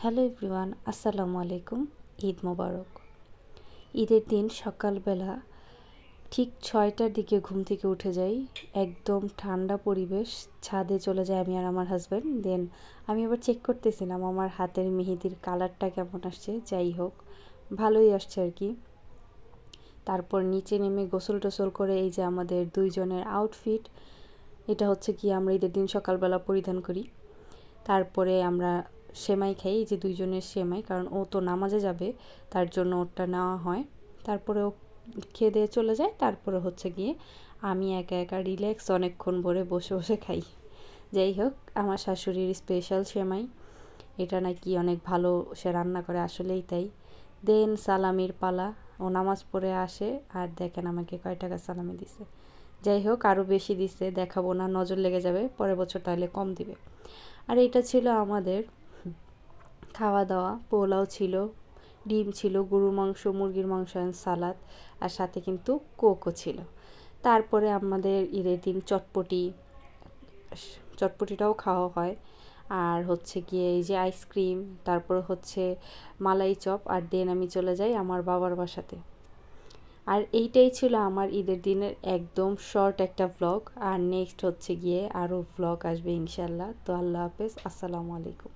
Hello everyone, আসসালামু আলাইকুম। ঈদ মোবারক। ঈদের দিন সকালবেলা ঠিক 6টার দিকে ঘুম থেকে উঠে যাই। একদম ঠান্ডা পরিবেশ, ছাদে চলে যাই আমি আর আমার হাজব্যান্ড। দেন আমি আবার চেক করতেছিলাম আমার হাতের মেহেদির কালারটা কেমন আসছে। যাই হোক, ভালোই আসছে আর কি। তারপর নিচে নেমে গোসল টোসল করে এই যে আমাদের দুইজনের আউটফিট, এটা হচ্ছে কি আমরা ঈদের দিন সকালবেলা পরিধান করি। তারপরে আমরা সেমাই খাই, এই যে দুইজনের সেমাই, কারণ ও তো নামাজে যাবে, তার জন্য ওটা নেওয়া হয়। তারপরে ও খেয়ে দিয়ে চলে যায়। তারপরে হচ্ছে গিয়ে আমি একা একা রিল্যাক্স অনেকক্ষণ ভরে বসে বসে খাই। যাই হোক, আমার শাশুড়ির স্পেশাল সেমাই, এটা নাকি অনেক ভালো সে রান্না করে, আসলেই তাই। দেন সালামির পালা, ও নামাজ পড়ে আসে আর দেখেন আমাকে কয় টাকা সালামি দিছে। যাই হোক, আরও বেশি দিছে, দেখাবো না, নজর লেগে যাবে, পরের বছর তাহলে কম দিবে। আর এটা ছিল আমাদের খাওয়া দাওয়া। পোলাও ছিল, ডিম ছিল, গরুর মাংস, মুরগির মাংস অ্যান্ড সালাদ, আর সাথে কিন্তু কোকও ছিল। তারপরে আমাদের ঈদের দিন চটপটিটাও খাওয়া হয়। আর হচ্ছে গিয়ে এই যে আইসক্রিম, তারপরে হচ্ছে মালাই চপ, আর দেন আমি চলে যাই আমার বাবার বাসাতে। আর এইটাই ছিল আমার ঈদের দিনের একদম শর্ট একটা ভ্লগ। আর নেক্সট হচ্ছে গিয়ে আরও ভ্লগ আসবে ইনশাল্লাহ। তো আল্লাহ হাফেজ, আসসালামু আলাইকুম।